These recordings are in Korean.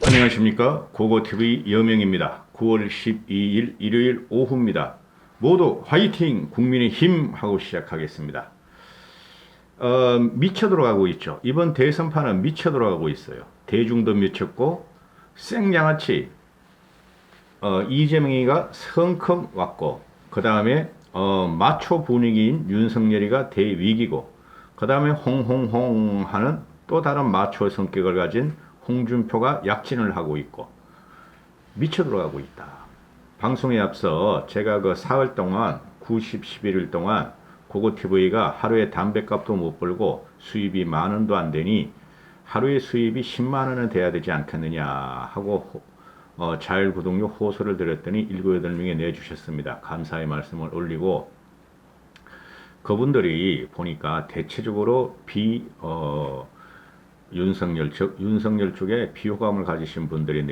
안녕하십니까, 고고TV 여명입니다. 9월 12일 일요일 오후입니다. 모두 화이팅 국민의힘 하고 시작하겠습니다. 미쳐 들어가고 있죠. 이번 대선판은 미쳐 들어가고 있어요. 대중도 미쳤고 생양아치 이재명이가 성큼 왔고, 그 다음에 마초 분위기인 윤석열이가 대위기고, 그 다음에 홍홍홍 하는 또 다른 마초 성격을 가진 홍준표가 약진을 하고 있고, 미쳐 들어가고 있다. 방송에 앞서 제가 그 사흘 동안 90, 11일 동안 고고TV가 하루에 담배값도 못 벌고 수입이 만 원도 안 되니 하루에 수입이 10만 원은 돼야 되지 않겠느냐 하고 자율구독료 호소를 드렸더니 7, 8명이 내주셨습니다. 감사의 말씀을 올리고, 그분들이 보니까 대체적으로 윤석열, 즉 윤석열 쪽에 비호감을 가지신 분들이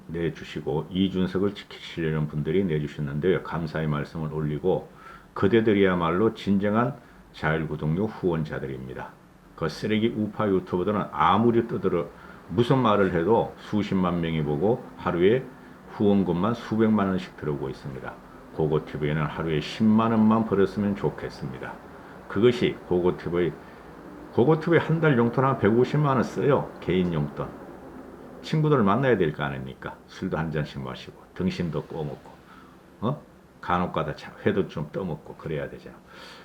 내주시고 이준석을 지키시려는 분들이 내주셨는데요. 감사의 말씀을 올리고, 그대들이야말로 진정한 자율구독료 후원자들입니다. 그 쓰레기 우파 유튜버들은 아무리 떠들어 무슨 말을 해도 수십만 명이 보고 하루에 후원금만 수백만 원씩 들어오고 있습니다. 고고TV에는 하루에 10만 원만 벌었으면 좋겠습니다. 그것이 고고TV 한 달 용돈 한 150만 원 써요. 개인 용돈. 친구들 만나야 될 거 아닙니까? 술도 한 잔씩 마시고 등심도 꺼먹고 간혹가다 회도 좀 떠먹고 그래야 되잖아.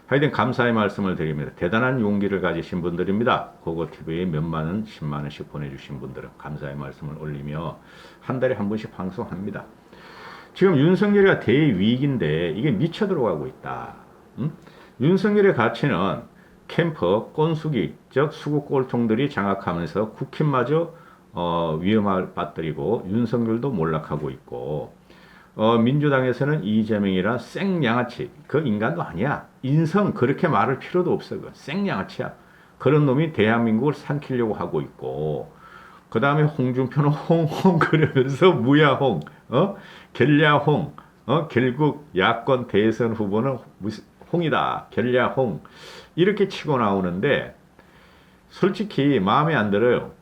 하여튼 감사의 말씀을 드립니다. 대단한 용기를 가지신 분들입니다. 고고TV에 몇만 원, 10만 원씩 보내주신 분들은 감사의 말씀을 올리며 한 달에 한 번씩 방송합니다. 지금 윤석열이가 대위기인데 이게 미쳐 들어가고 있다. 윤석열의 가치는 캠프, 꼰수기, 즉 수국 꼴통들이 장악하면서 국힘마저 위험을 빠뜨리고 윤석열도 몰락하고 있고, 민주당에서는 이재명이란 생양아치, 그 인간도 아니야. 인성 그렇게 말할 필요도 없어. 그 생양아치야. 그런 놈이 대한민국을 삼키려고 하고 있고, 그 다음에 홍준표는 홍홍 그러면서 무야홍, 결야홍, 결국 야권 대선 후보는 홍이다, 결야홍 이렇게 치고 나오는데, 솔직히 마음에 안 들어요.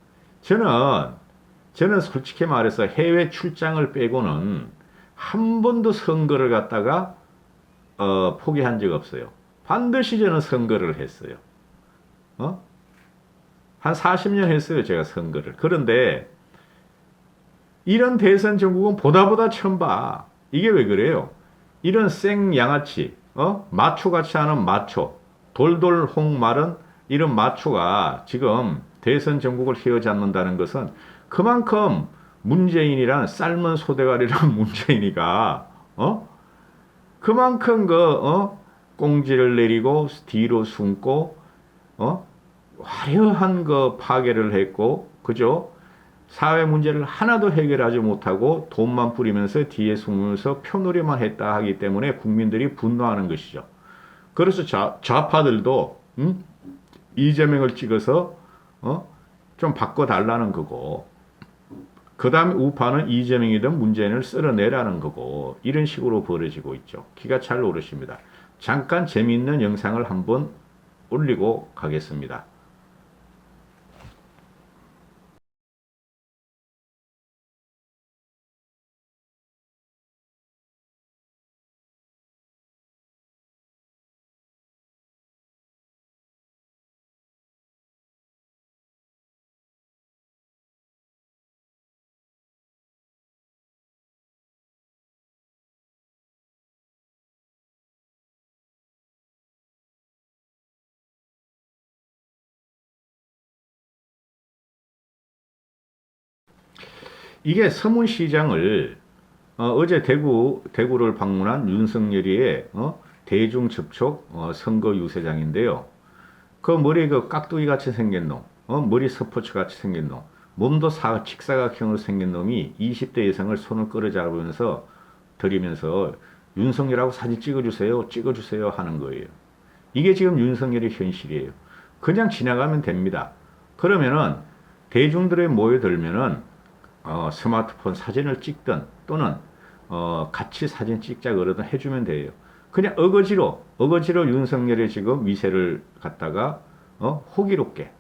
저는 솔직히 말해서 해외 출장을 빼고는 한 번도 선거를 갖다가 포기한 적 없어요. 반드시 저는 선거를 했어요. 한 40년 했어요, 제가 선거를. 그런데 이런 대선 전국은 보다 처음 봐. 이게 왜 그래요? 이런 생양아치, 마초같이 하는 마초, 돌돌홍 말은 이런 마초가 지금 대선 전국을 휘어잡는다는 것은 그만큼 문재인이란 삶은 소대가리란 문재인이가 그만큼 꽁지를 내리고 뒤로 숨고 화려한 그 파괴를 했고, 그죠? 사회 문제를 하나도 해결하지 못하고 돈만 뿌리면서 뒤에 숨으면서 표놀이만 했다 하기 때문에 국민들이 분노하는 것이죠. 그래서 좌파들도 이재명을 찍어서 좀 바꿔달라는 거고, 그 다음에 우파는 이재명이든 문재인을 쓸어내라는 거고, 이런 식으로 벌어지고 있죠. 기가 잘 오르십니다. 잠깐 재미있는 영상을 한번 올리고 가겠습니다. 이게 서문시장을 어제 대구를 방문한 윤석열이의 대중 접촉 선거 유세장인데요. 그 머리 그 깍두기 같이 생긴 놈, 머리 스포츠 같이 생긴 놈, 몸도 직사각형으로 생긴 놈이 20대 여성을 손을 끌어잡으면서 들이면서 윤석열하고 사진 찍어주세요 하는 거예요. 이게 지금 윤석열의 현실이에요. 그냥 지나가면 됩니다. 그러면은 대중들에 모여들면은 스마트폰 사진을 찍든 또는 같이 사진 찍자 그러든 해주면 돼요. 그냥 어거지로 윤석열의 지금 위세를 갖다가 호기롭게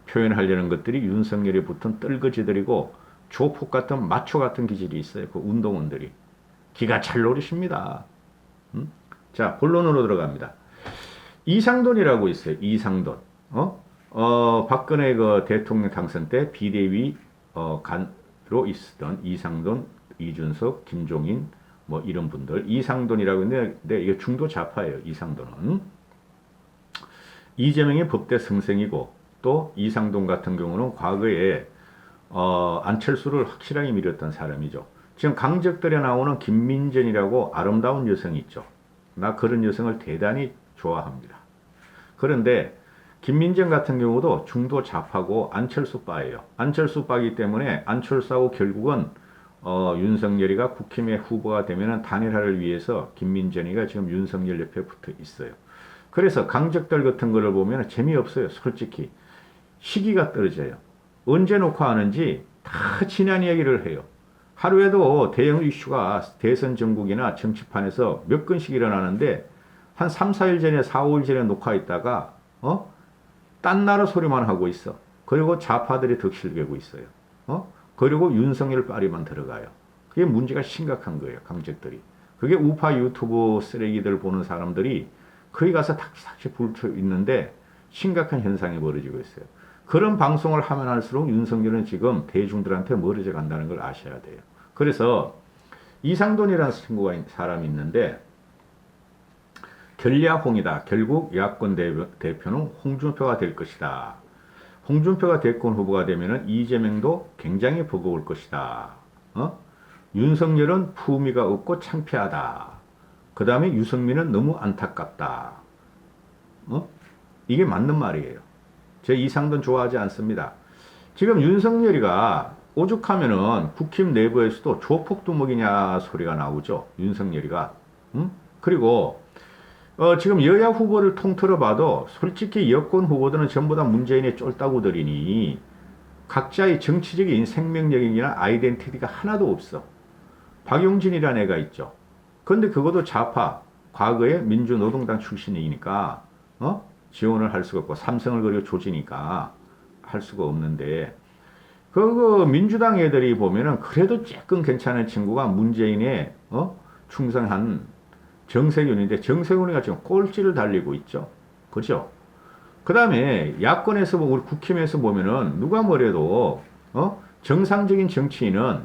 표현하려는 것들이 윤석열이 붙은 떨거지들이고, 조폭 같은 마초 같은 기질이 있어요. 그 운동원들이. 기가 잘 노리십니다. 자, 본론으로 들어갑니다. 이상돈이라고 있어요. 이상돈. 박근혜 그 대통령 당선 때 비대위 간로 있었던 이상돈, 이준석, 김종인 뭐 이런 분들. 이상돈이라고 있는데 이게 중도 좌파예요. 이상돈은. 이재명의 법대 승생이고 또 이상돈 같은 경우는 과거에 안철수를 확실하게 밀었던 사람이죠. 지금 강적들에 나오는 김민전이라고 아름다운 여성이 있죠. 나 그런 여성을 대단히 좋아합니다. 그런데 김민전 같은 경우도 중도 좌파고 안철수 바예요. 안철수 바이기 때문에 안철수하고 결국은 윤석열이가 국힘의 후보가 되면 단일화를 위해서 김민전이가 지금 윤석열 옆에 붙어 있어요. 그래서 강적들 같은 거를 보면 재미없어요. 솔직히. 시기가 떨어져요. 언제 녹화하는지 다 지난 이야기를 해요. 하루에도 대형 이슈가 대선 전국이나 정치판에서 몇 건씩 일어나는데 한 3, 4일 전에 4, 5일 전에 녹화했다가 딴 나라 소리만 하고 있어. 그리고 좌파들이 덕실되고 있어요. 그리고 윤석열 빨이만 들어가요. 그게 문제가 심각한 거예요. 강적들이. 그게 우파 유튜브 쓰레기들 보는 사람들이 거기 가서 탁탁이 불쳐 있는데 심각한 현상이 벌어지고 있어요. 그런 방송을 하면 할수록 윤석열은 지금 대중들한테 멀어져 간다는 걸 아셔야 돼요. 그래서 이상돈이라는 친구가 사람이 있는데 결야홍이다. 결국 야권 대표는 홍준표가 될 것이다. 홍준표가 대권 후보가 되면 이재명도 굉장히 버거울 것이다. 윤석열은 품위가 없고 창피하다. 그 다음에 유승민은 너무 안타깝다. 이게 맞는 말이에요. 제 이상돈 좋아하지 않습니다. 지금 윤석열이가 오죽하면은 국힘 내부에서도 조폭두목이냐 소리가 나오죠. 윤석열이가. 그리고 지금 여야 후보를 통틀어 봐도 솔직히 여권 후보들은 전부 다 문재인의 쫄따구들이니 각자의 정치적인 생명력이나 아이덴티티가 하나도 없어. 박용진이라는 애가 있죠. 근데 그것도 좌파, 과거에 민주노동당 출신이니까 지원을 할 수가 없고 삼성을 그리고 조지니까 할 수가 없는데 그 민주당 애들이 보면은 그래도 조금 괜찮은 친구가 문재인의 충성한 정세균인데 정세균이가 지금 꼴찌를 달리고 있죠. 그죠? 그 다음에 야권에서 우리 국힘에서 보면은 누가 뭐래도 정상적인 정치인은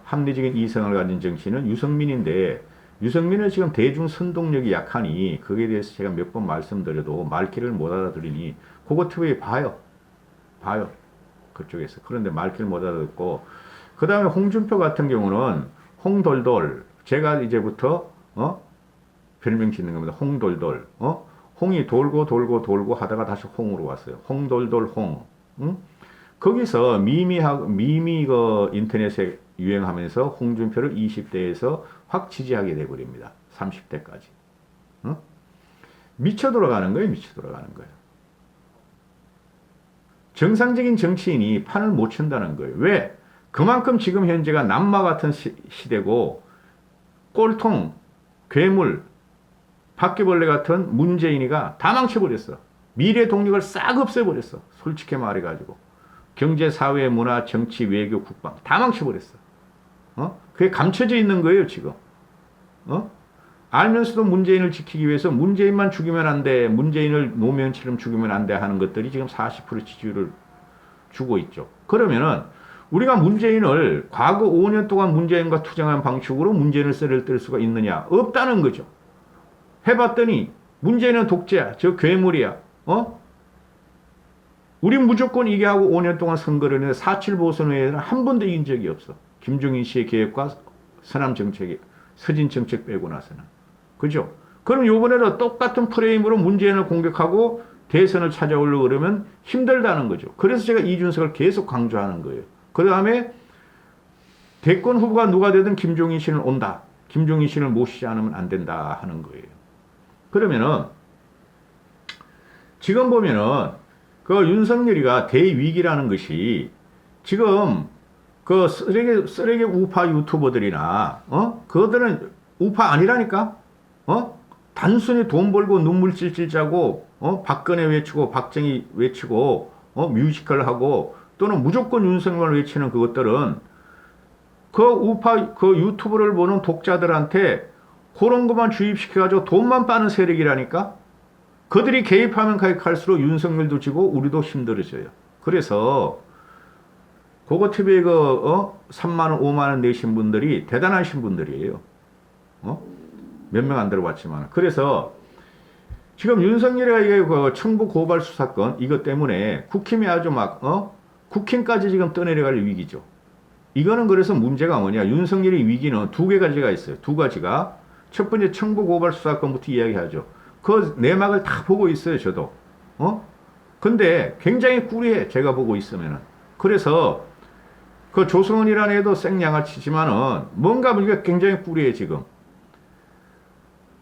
합리적인 이성을 가진 정치인은 유승민인데 유승민은 지금 대중 선동력이 약하니 거기에 대해서 제가 몇 번 말씀드려도 말귀를 못 알아들으니 그거 TV에 봐요. 그쪽에서. 그런데 말귀를 못 알아듣고 그 다음에 홍준표 같은 경우는 홍돌돌 제가 이제부터 별명 짓는 겁니다. 홍돌돌. 홍이 돌고 하다가 다시 홍으로 왔어요. 홍돌돌 홍. 거기서 미미 그 인터넷에 유행하면서 홍준표를 20대에서 확 지지하게 돼버립니다. 30대까지. 미쳐 돌아가는 거예요. 정상적인 정치인이 판을 못 친다는 거예요. 왜? 그만큼 지금 현재가 남마 같은 시대고 꼴통, 괴물, 바퀴벌레 같은 문재인이가 다 망쳐버렸어. 미래 동력을 싹 없애버렸어. 솔직히 말해가지고. 경제, 사회, 문화, 정치, 외교, 국방 다 망쳐버렸어. 그게 감춰져 있는 거예요, 지금. 알면서도 문재인을 지키기 위해서 문재인만 죽이면 안 돼. 문재인을 노무현처럼 죽이면 안 돼 하는 것들이 지금 40% 지지율을 주고 있죠. 그러면은 우리가 문재인을 과거 5년 동안 문재인과 투쟁한 방식으로 문재인을 썰을 뗄 수가 있느냐? 없다는 거죠. 해봤더니 문재인은 독재야. 저 괴물이야. 우린 무조건 이게 하고 5년 동안 선거를 했는데 4.7 보선 후에는 한 번도 이긴 적이 없어. 김종인 씨의 계획과 서남 정책이 서진 정책 빼고 나서는. 그죠? 그럼 이번에는 똑같은 프레임으로 문재인을 공격하고 대선을 찾아오려고 그러면 힘들다는 거죠. 그래서 제가 이준석을 계속 강조하는 거예요. 그 다음에 대권 후보가 누가 되든 김종인 씨는 온다. 김종인 씨를 모시지 않으면 안 된다 하는 거예요. 그러면은 지금 보면은 그 윤석열이가 대위기라는 것이 지금 그 쓰레기 우파 유튜버들이나 그들은 우파 아니라니까. 단순히 돈 벌고 눈물 찔찔 짜고 박근혜 외치고 박정희 외치고 뮤지컬 하고 또는 무조건 윤석열을 외치는 그것들은 그 우파 그 유튜브를 보는 독자들한테 그런 것만 주입시켜가지고 돈만 빠는 세력이라니까. 그들이 개입하면 가입할수록 윤석열도 지고 우리도 힘들어져요. 그래서 그거 TV에 3만 원, 5만 원 내신 분들이 대단하신 분들이에요. 몇 명 안 들어봤지만. 그래서 지금 윤석열이가 이게 그 청부 고발 수사건 이것 때문에 국힘이 아주 막 국힘까지 지금 떠내려갈 위기죠. 이거는 그래서 문제가 뭐냐? 윤석열의 위기는 두 가지가 있어요. 두 가지가. 첫 번째 청부 고발 수사건부터 이야기하죠. 그 내막을 다 보고 있어요, 저도. 근데 굉장히 꿀이해, 제가 보고 있으면은. 그래서 그 조성은이라는 애도 생양아치지만은 뭔가 우리가 굉장히 꿀이해, 지금.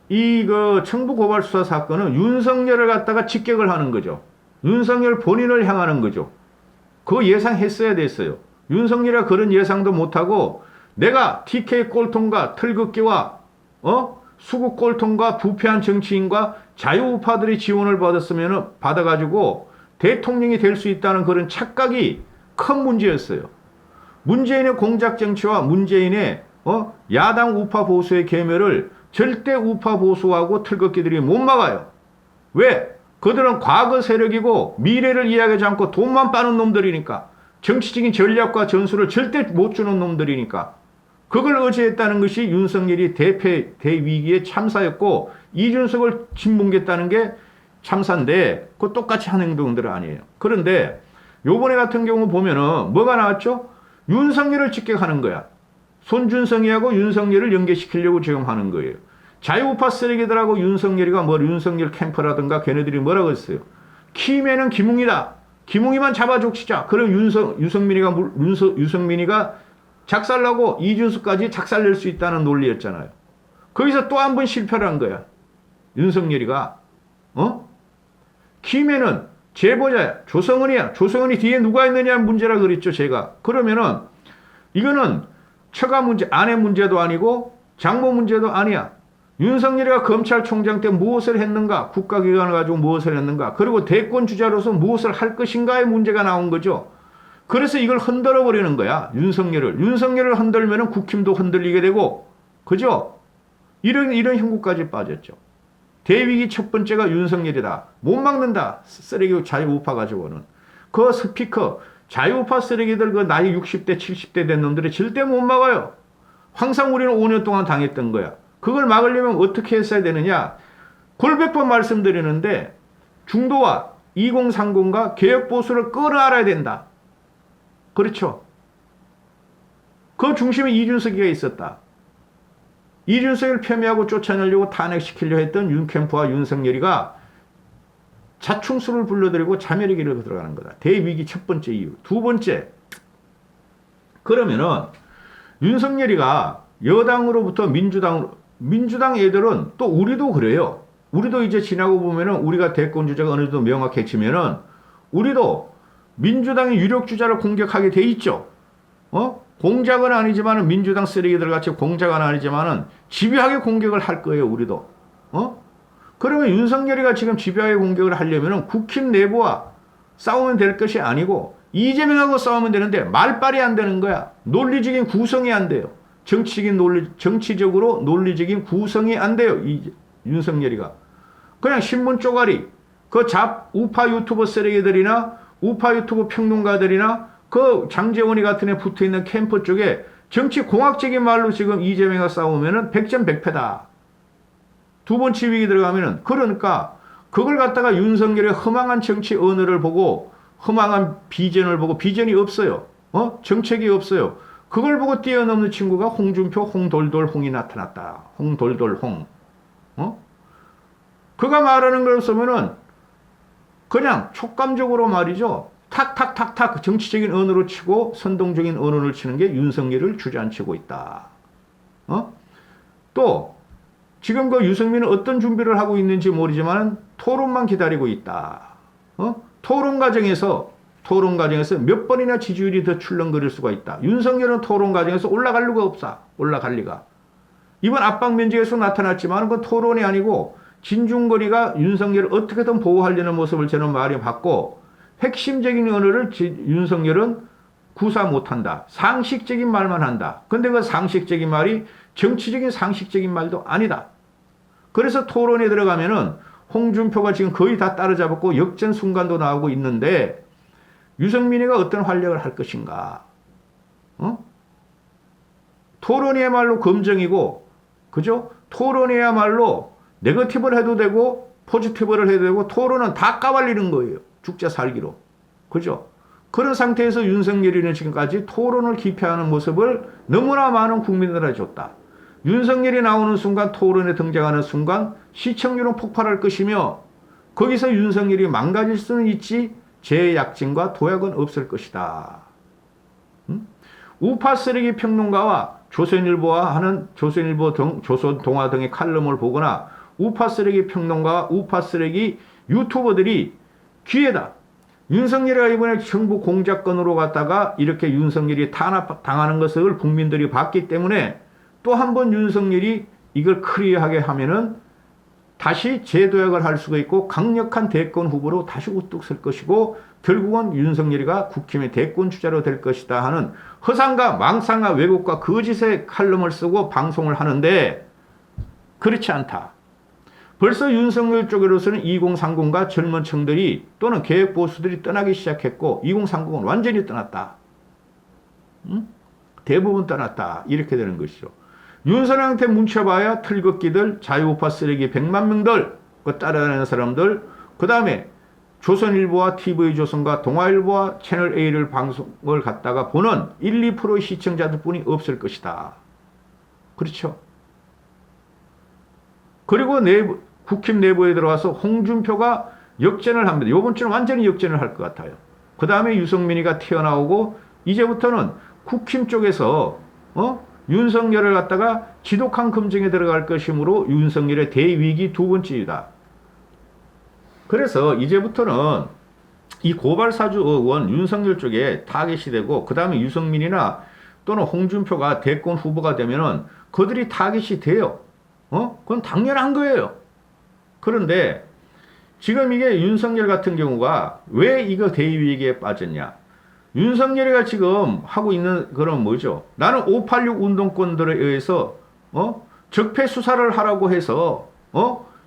이 그 청부 고발 수사 사건은 윤석열을 갖다가 직격을 하는 거죠. 윤석열 본인을 향하는 거죠. 그거 예상했어야 됐어요. 윤석열이가 그런 예상도 못하고 내가 TK 꼴통과 털긋기와 수구 꼴통과 부패한 정치인과 자유우파들이 지원을 받아가지고 대통령이 될 수 있다는 그런 착각이 큰 문제였어요. 문재인의 공작 정치와 문재인의 야당 우파 보수의 계멸을 절대 우파 보수하고 털긋기들이 못 막아요. 왜? 그들은 과거 세력이고 미래를 이야기하지 않고 돈만 빠는 놈들이니까. 정치적인 전략과 전술을 절대 못 주는 놈들이니까. 그걸 의지했다는 것이 윤석열이 대위기의 참사였고 이준석을 짓뭉갰다는 게 참사인데 그거 똑같이 한 행동들 아니에요. 그런데 요번에 같은 경우 보면은 뭐가 나왔죠? 윤석열을 직격하는 거야. 손준성이하고 윤석열을 연계시키려고 지금 하는 거예요. 자유우파 쓰레기들하고 윤석열이가 윤석열 캠프라든가 걔네들이 뭐라고 했어요? 키맨은 김웅이다. 김웅이만 잡아줍시자. 그럼 유승민이가 작살나고 이준석까지 작살낼 수 있다는 논리였잖아요. 거기서 또 한 번 실패를 한 거야. 윤석열이가. 키맨은 제보자야. 조성은이야. 조성은이 뒤에 누가 있느냐 문제라 그랬죠, 제가. 그러면은 이거는 처가 문제, 아내 문제도 아니고 장모 문제도 아니야. 윤석열이가 검찰총장 때 무엇을 했는가, 국가기관을 가지고 무엇을 했는가, 그리고 대권 주자로서 무엇을 할 것인가의 문제가 나온 거죠. 그래서 이걸 흔들어 버리는 거야, 윤석열을 흔들면은 국힘도 흔들리게 되고, 그죠? 이런 형국까지 빠졌죠. 대위기 첫 번째가 윤석열이다. 못 막는다. 쓰레기 자유우파 가지고는. 그 스피커, 자유우파 쓰레기들 그 나이 60대, 70대 된 놈들이 절대 못 막아요. 항상 우리는 5년 동안 당했던 거야. 그걸 막으려면 어떻게 했어야 되느냐? 골백 번 말씀드리는데 중도와 2030과 개혁보수를 끌어안아야 된다. 그렇죠? 그 중심에 이준석이가 있었다. 이준석을 폄훼하고 쫓아내려고 탄핵시키려 했던 윤캠프와 윤석열이가 자충수를 불러들이고 자멸의 길로 들어가는 거다. 대위기 첫 번째 이유. 두 번째, 그러면은 윤석열이가 여당으로부터 민주당 애들은 또 우리도 그래요. 우리도 이제 지나고 보면은 우리가 대권 주자가 어느 정도 명확해지면은 우리도 민주당의 유력 주자를 공격하게 돼 있죠. 공작은 아니지만은 민주당 쓰레기들 같이 공작은 아니지만은 집요하게 공격을 할 거예요, 우리도. 그러면 윤석열이가 지금 집요하게 공격을 하려면은 국힘 내부와 싸우면 될 것이 아니고 이재명하고 싸우면 되는데 말빨이 안 되는 거야. 논리적인 구성이 안 돼요. 정치적으로 논리적인 구성이 안 돼요. 윤석열이가. 그냥 신문 쪼가리, 우파 유튜버 쓰레기들이나 우파 유튜브 평론가들이나 그 장재원이 같은 애 붙어 있는 캠프 쪽에 정치 공학적인 말로 지금 이재명과 싸우면은 100점 100패다. 두 번째 위기 들어가면은, 그러니까 그걸 갖다가 윤석열의 허망한 정치 언어를 보고 허망한 비전을 보고, 비전이 없어요. 정책이 없어요. 그걸 보고 뛰어넘는 친구가 홍준표, 홍돌돌, 홍이 나타났다. 홍돌돌, 홍. 그가 말하는 걸 쓰면은 그냥 촉감적으로 말이죠. 탁탁탁탁 정치적인 언어로 치고 선동적인 언어를 치는 게 윤석열을 주저앉히고 있다. 또 지금 그 유승민은 어떤 준비를 하고 있는지 모르지만 토론만 기다리고 있다. 토론 과정에서 몇 번이나 지지율이 더 출렁거릴 수가 있다. 윤석열은 토론 과정에서 올라갈 리가 없어. 올라갈 리가. 이번 압박 면제에서 나타났지만 그건 토론이 아니고 진중거리가 윤석열을 어떻게든 보호하려는 모습을 저는 많이 봤고, 핵심적인 언어를 윤석열은 구사 못한다. 상식적인 말만 한다. 근데 그 상식적인 말이 정치적인 상식적인 말도 아니다. 그래서 토론에 들어가면은 홍준표가 지금 거의 다 따라잡았고 역전 순간도 나오고 있는데 유승민이가 어떤 활약을 할 것인가? 토론이야말로 검증이고, 그죠? 토론이야말로 네거티브를 해도 되고 포지티브를 해도 되고 토론은 다 까발리는 거예요. 죽자 살기로. 그죠? 그런 상태에서 윤석열이는 지금까지 토론을 기피하는 모습을 너무나 많은 국민들한테 줬다. 윤석열이 나오는 순간, 토론에 등장하는 순간 시청률은 폭발할 것이며 거기서 윤석열이 망가질 수는 있지 제약진과 도약은 없을 것이다. 우파 쓰레기 평론가와 조선일보와 하는 조선동화 등의 칼럼을 보거나 우파 쓰레기 평론가와 우파 쓰레기 유튜버들이 기회다. 윤석열이가 이번에 정부 공작건으로 갔다가 이렇게 윤석열이 탄압당하는 것을 국민들이 봤기 때문에 또 한 번 윤석열이 이걸 클리어하게 하면은 다시 재도약을 할 수가 있고 강력한 대권 후보로 다시 우뚝 설 것이고 결국은 윤석열이가 국힘의 대권 주자로 될 것이다 하는 허상과 망상과 왜곡과 거짓의 칼럼을 쓰고 방송을 하는데 그렇지 않다. 벌써 윤석열 쪽으로서는 2030과 젊은 층들이 또는 개혁보수들이 떠나기 시작했고 2030은 완전히 떠났다. 대부분 떠났다. 이렇게 되는 것이죠. 윤석열한테 뭉쳐봐야 틀걷기들, 자유우파 쓰레기 100만 명들, 그 따라다니는 사람들, 그 다음에 조선일보와 TV조선과 동아일보와 채널A를 방송을 갖다가 보는 1, 2%의 시청자들 뿐이 없을 것이다. 그렇죠. 그리고 국힘 내부에 들어와서 홍준표가 역전을 합니다. 이번 주는 완전히 역전을 할 것 같아요. 그 다음에 유승민이가 튀어나오고 이제부터는 국힘 쪽에서 윤석열을 갖다가 지독한 검증에 들어갈 것이므로 윤석열의 대위기 두 번째이다. 그래서 이제부터는 이 고발사주 의원 윤석열 쪽에 타겟이 되고 그 다음에 유승민이나 또는 홍준표가 대권 후보가 되면은 그들이 타겟이 돼요. 그건 당연한 거예요. 그런데 지금 이게 윤석열 같은 경우가 왜 이거 대위기에 빠졌냐? 윤석열이가 지금 하고 있는 그런 뭐죠? 나는 586 운동권들에 의해서 적폐 수사를 하라고 해서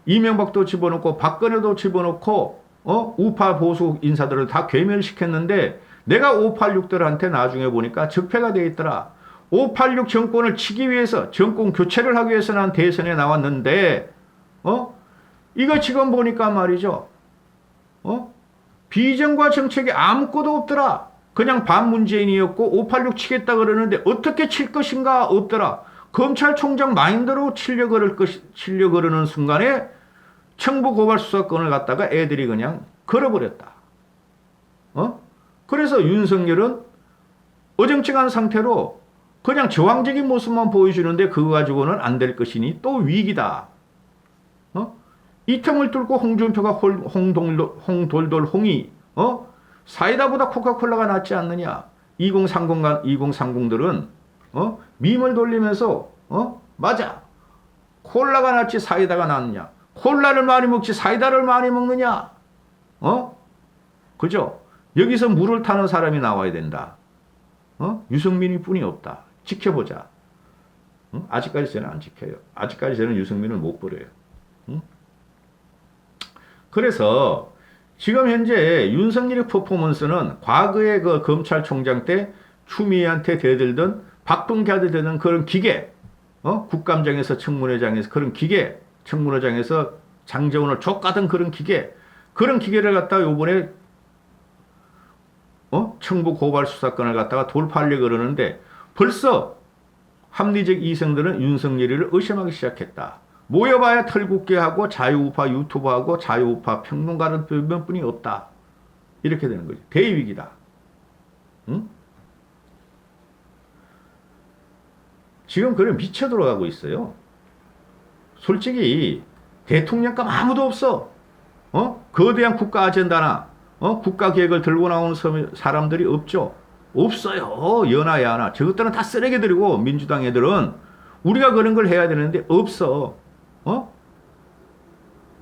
이명박도 집어넣고 박근혜도 집어넣고 우파 보수 인사들을 다 괴멸시켰는데 내가 586들한테 나중에 보니까 적폐가 되어 있더라. 586 정권을 치기 위해서 정권 교체를 하기 위해서 난 대선에 나왔는데 이거 지금 보니까 말이죠. 비전과 정책이 아무것도 없더라. 그냥 반문재인이었고 586 치겠다 그러는데 어떻게 칠 것인가 없더라. 검찰총장 마인드로 치려고 그러는 순간에 청부 고발 수사권을 갖다가 애들이 그냥 걸어버렸다. 그래서 윤석열은 어정쩡한 상태로 그냥 저항적인 모습만 보여주는데 그거 가지고는 안 될 것이니 또 위기다. 이 틈을 뚫고 홍준표가 홍돌돌 홍이 사이다보다 코카콜라가 낫지 않느냐. 2030들은 밈을 돌리면서 맞아. 콜라가 낫지 사이다가 낫느냐. 콜라를 많이 먹지 사이다를 많이 먹느냐. 그죠? 여기서 물을 타는 사람이 나와야 된다. 유승민이 뿐이 없다. 지켜보자. 아직까지 저는 안 지켜요. 아직까지 저는 유승민을 못 버려요. 그래서 지금 현재 윤석열의 퍼포먼스는 과거의 그 검찰총장 때 추미애한테 대들던 박봉기한테 대든 그런 기계, 국감장에서 청문회장에서 그런 기계, 청문회장에서 장제원을 족가던 그런 기계를 갖다가 요번에 청부 고발 수사권을 갖다가 돌파하려고 그러는데 벌써 합리적 이성들은 윤석열이를 의심하기 시작했다. 모여봐야 털국계하고 자유우파 유튜버하고 자유우파 평론가는 뿐이 없다. 이렇게 되는 거지. 대위기다. 응? 지금 그래 미쳐 들어가고 있어요. 솔직히 대통령감 아무도 없어. 거대한 국가 아젠다나 국가 계획을 들고 나오는 사람들이 없죠. 없어요. 연하야 하나. 저것들은 다 쓰레기들이고 민주당 애들은 우리가 그런 걸 해야 되는데 없어.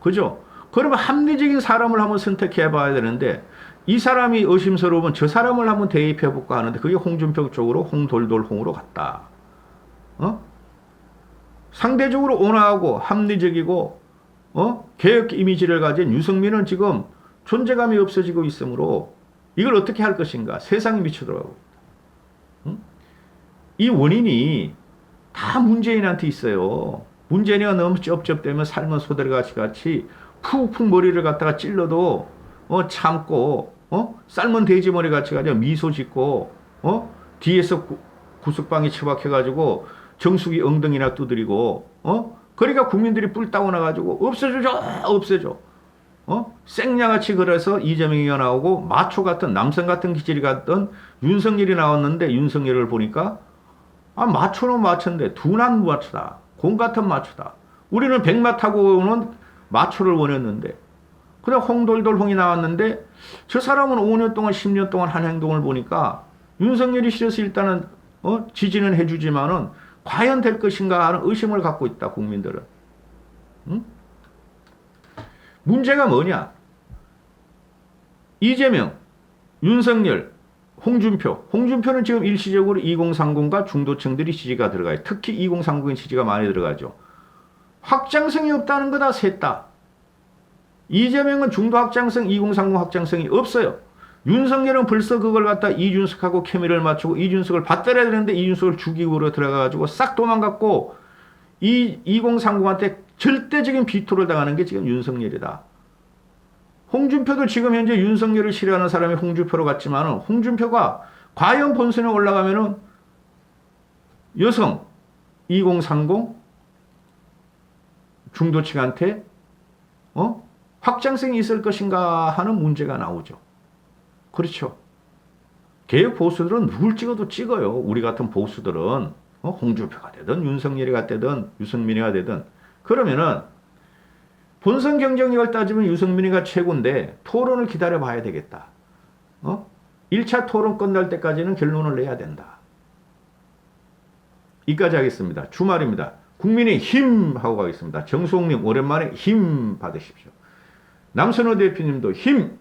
그죠? 그러면 합리적인 사람을 한번 선택해 봐야 되는데 이 사람이 의심스러우면 저 사람을 한번 대입해볼까 하는데 그게 홍준표 쪽으로 홍돌돌홍으로 갔다. 어? 상대적으로 온화하고 합리적이고 개혁 이미지를 가진 유승민은 지금 존재감이 없어지고 있으므로 이걸 어떻게 할 것인가 세상이 미쳐들어가고 응? 이 원인이 다 문재인한테 있어요. 문재인이가 너무 쩝쩝대면 삶은 소대같이 같이 푹푹 머리를 갖다가 찔러도 참고 삶은 돼지머리 같이 가지고 미소 짓고 뒤에서 구석방이 처박혀가지고 정수기 엉덩이나 두드리고 그러니까 국민들이 뿔따고 나가지고 없애줘. 생냐같이 그래서 이재명이가 나오고 마초 같은 남성 같은 기질이 같던 윤석열이 나왔는데 윤석열을 보니까 마초는 마초인데 둔한 마초다. 공 같은 마초다. 우리는 백마 타고 오는 마초를 원했는데 그냥 홍돌돌홍이 나왔는데 저 사람은 5년 동안 10년 동안 한 행동을 보니까 윤석열이 싫어서 일단은 지지는 해주지만은 과연 될 것인가 하는 의심을 갖고 있다 국민들은. 응? 문제가 뭐냐? 이재명, 윤석열, 홍준표는 지금 일시적으로 2030과 중도층들이 지지가 들어가요. 특히 2030의 지지가 많이 들어가죠. 확장성이 없다는 거다 셋 다. 이재명은 중도 확장성, 2030 확장성이 없어요. 윤석열은 벌써 그걸 갖다 이준석하고 케미를 맞추고 이준석을 받들어야 되는데 이준석을 죽이고 들어가가지고 싹 도망갔고 2030한테 절대적인 비토를 당하는 게 지금 윤석열이다. 홍준표도 지금 현재 윤석열을 싫어하는 사람이 홍준표로 갔지만은 홍준표가 과연 본선에 올라가면은 여성 2030 중도층한테 확장성이 있을 것인가 하는 문제가 나오죠. 그렇죠. 개혁 보수들은 누굴 찍어도 찍어요. 우리 같은 보수들은 홍준표가 되든 윤석열이가 되든 유승민이가 되든 그러면은 본선 경쟁력을 따지면 유승민이가 최고인데 토론을 기다려 봐야 되겠다. 1차 토론 끝날 때까지는 결론을 내야 된다. 이까지 하겠습니다. 주말입니다. 국민의 힘 하고 가겠습니다. 정수홍님 오랜만에 힘 받으십시오. 남선호 대표님도 힘